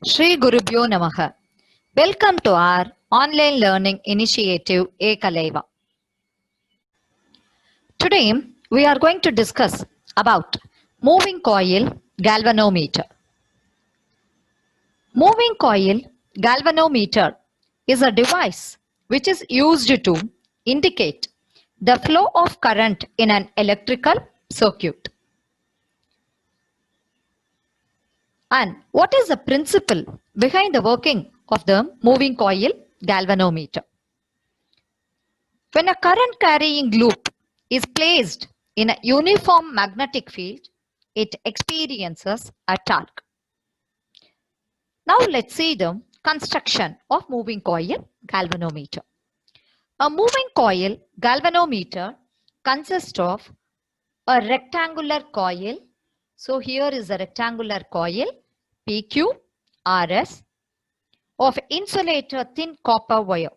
Shri Gurubhyo Namaha. Welcome to our online learning initiative Ekalaiva. Today we are going to discuss about moving coil galvanometer. Moving coil galvanometer is a device which is used to indicate the flow of current in an electrical circuit. And what is the principle behind the working of the moving coil galvanometer? When a current carrying loop is placed in a uniform magnetic field, it experiences a torque. Now let's see the construction of moving coil galvanometer. A moving coil galvanometer consists of a rectangular coil. So here is a rectangular coil PQRS of insulator thin copper wire.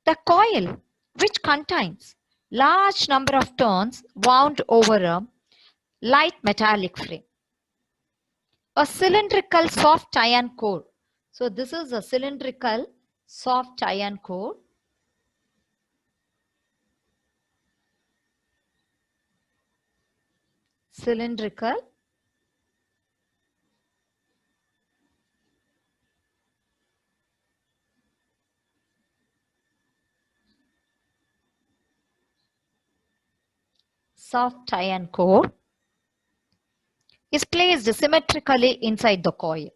The coil, which contains large number of turns wound over a light metallic frame. A cylindrical soft iron core. So this is a cylindrical soft iron core. Cylindrical soft iron core is placed symmetrically inside the coil.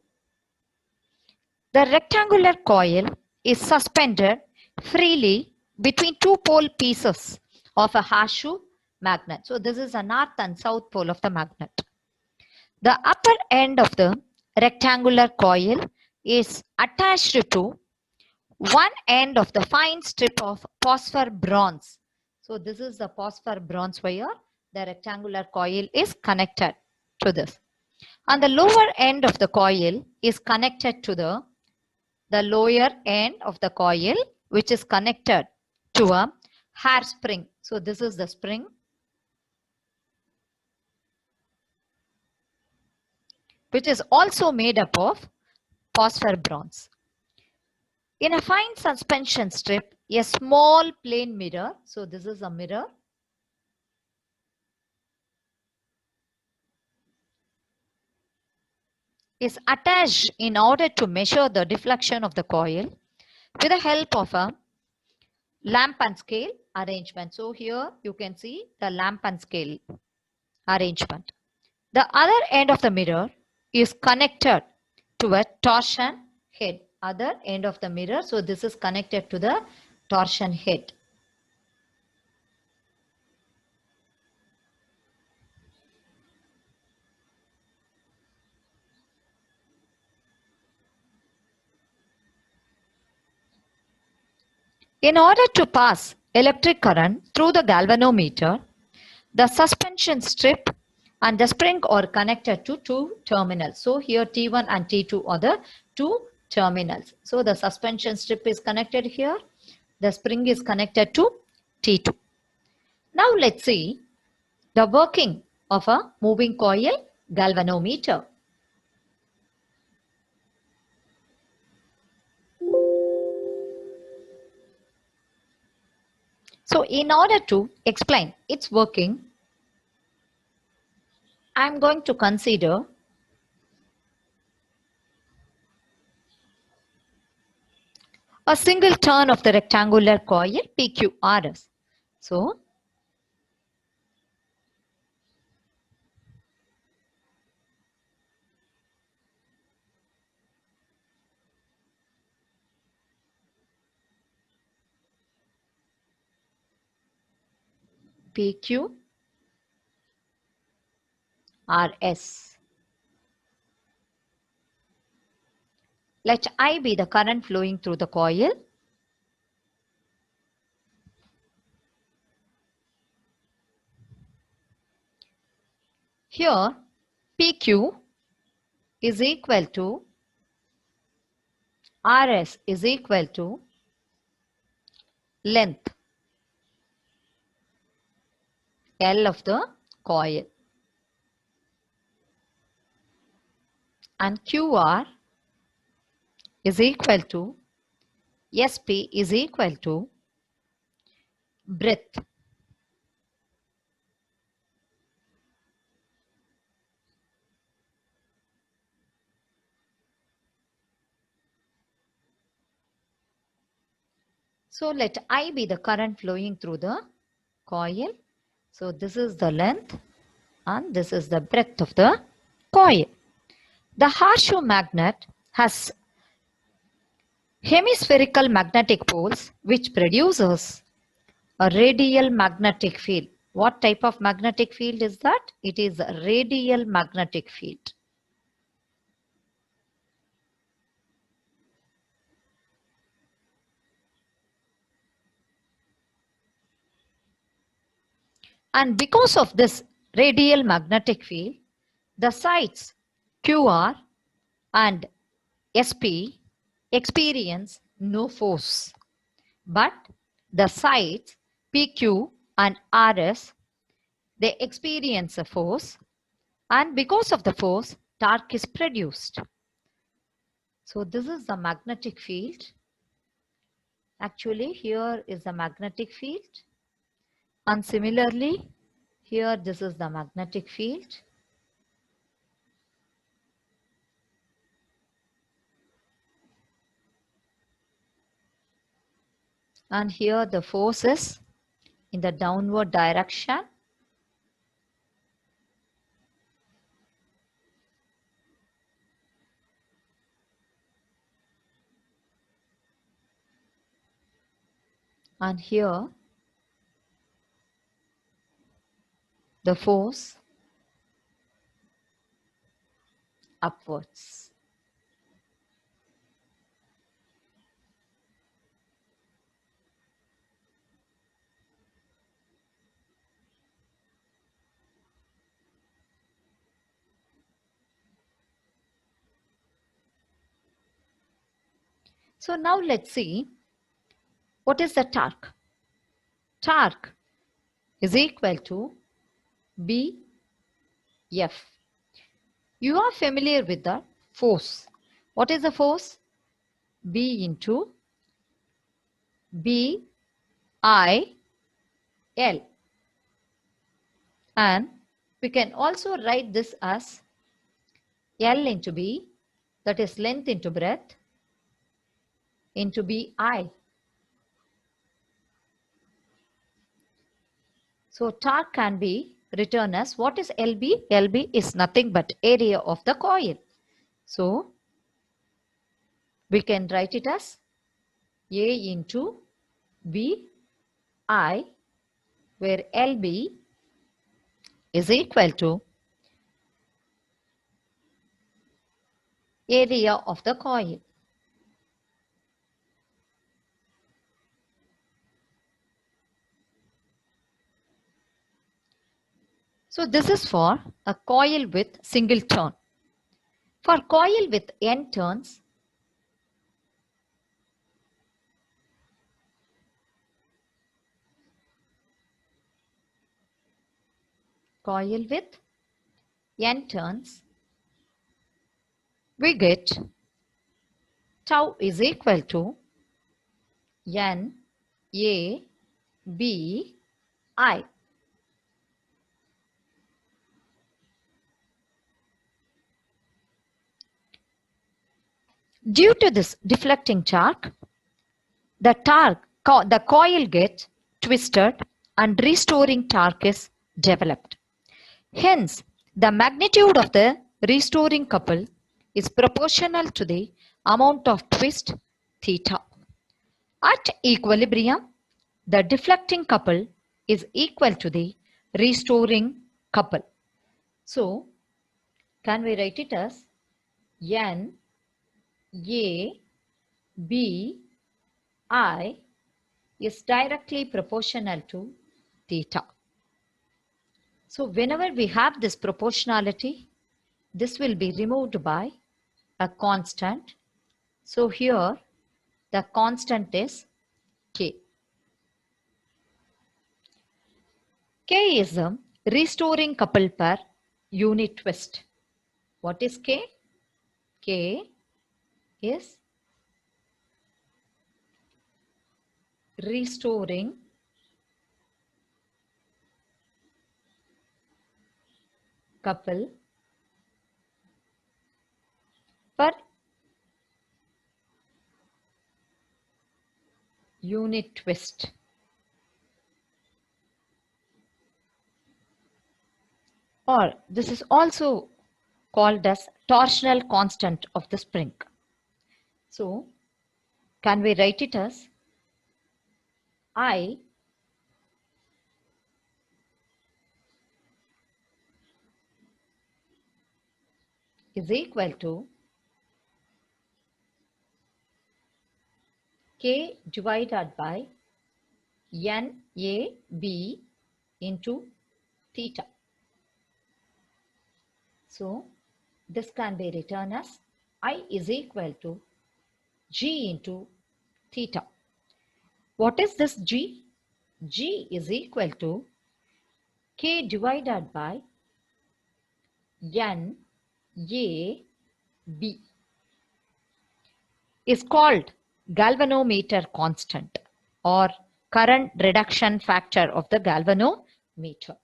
The rectangular coil is suspended freely between two pole pieces of a horseshoe magnet. So this is a north and south pole of the magnet. The upper end of the rectangular coil is attached to one end of the fine strip of phosphor bronze. So this is the phosphor bronze wire. The rectangular coil is connected to this. And the lower end of the coil is connected to the lower end of the coil, which is connected to a hair spring. So this is the spring. Which is also made up of phosphor bronze. In a fine suspension strip, a small plane mirror, so this is a mirror, is attached in order to measure the deflection of the coil with the help of a lamp and scale arrangement. So here you can see the lamp and scale arrangement. The other end of the mirror is connected to a torsion head. Other end of the mirror. So this is connected to the torsion head. In order to pass electric current through the galvanometer, the suspension strip and the spring are connected to two terminals. So here T1 and T2 are the two terminals. So the suspension strip is connected here. The spring is connected to T2. Now let's see the working of a moving coil galvanometer. So in order to explain its working, I am going to consider a single turn of the rectangular coil PQRS. So PQRS. Let I be the current flowing through the coil. Here PQ is equal to RS is equal to length L of the coil, and QR is equal to Sp is equal to breadth. So let I be the current flowing through the coil. So this is the length and this is the breadth of the coil. The horseshoe magnet has hemispherical magnetic poles which produces a radial magnetic field. What type of magnetic field is that? It is a radial magnetic field. And because of this radial magnetic field, the sites QR and SP experience no force, but the sites PQ and RS, they experience a force, and because of the force, torque is produced. So this is the magnetic field. Actually, here is the magnetic field, and similarly, here this is the magnetic field. And here the force is in the downward direction. And here the force upwards. So now let's see what is the torque. Torque is equal to Bf. You are familiar with the force. What is the force? B into B I L. And we can also write this as L into B, that is length into breadth, into Bi. So torque can be written as, what is LB? LB is nothing but area of the coil. So we can write it as A into Bi, where LB is equal to area of the coil. So this is for a coil with single turn. For coil with n turns, coil with n turns, we get tau is equal to N A B I. Due to this deflecting torque, the coil gets twisted and restoring torque is developed. Hence, the magnitude of the restoring couple is proportional to the amount of twist theta. At equilibrium, the deflecting couple is equal to the restoring couple. So, can we write it as N A B I is directly proportional to theta. So whenever we have this proportionality, this will be removed by a constant. So here the constant is K. K is the restoring couple per unit twist. What is K? K is restoring couple per unit twist. Or this is also called as torsional constant of the spring. So can we write it as I is equal to K divided by NAB into theta. So this can be written as I is equal to G into theta. What is this G? G is equal to K divided by NAB is called galvanometer constant or current reduction factor of the galvanometer.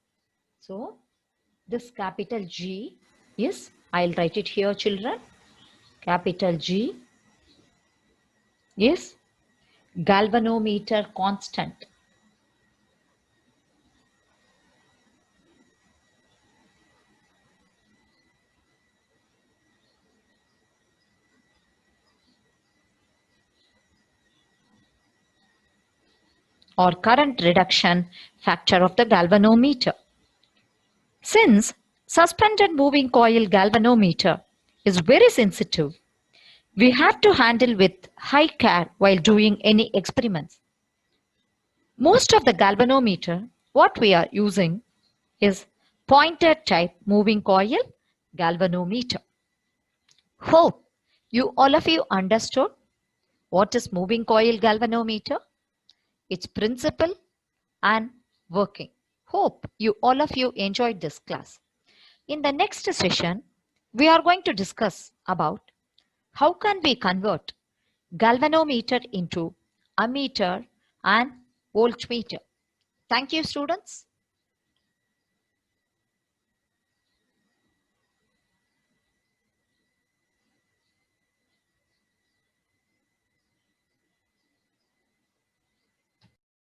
So this capital G is, I'll write it here children, capital G is galvanometer constant. Or current reduction factor of the galvanometer. Since suspended moving coil galvanometer is very sensitive, we have to handle with high care while doing any experiments. Most of the galvanometer, what we are using is pointer type moving coil galvanometer. Hope you all of you understood what is moving coil galvanometer, its principle and working. Hope you all of you enjoyed this class. In the next session, we are going to discuss about how can we convert galvanometer into ammeter and voltmeter. Thank you, students.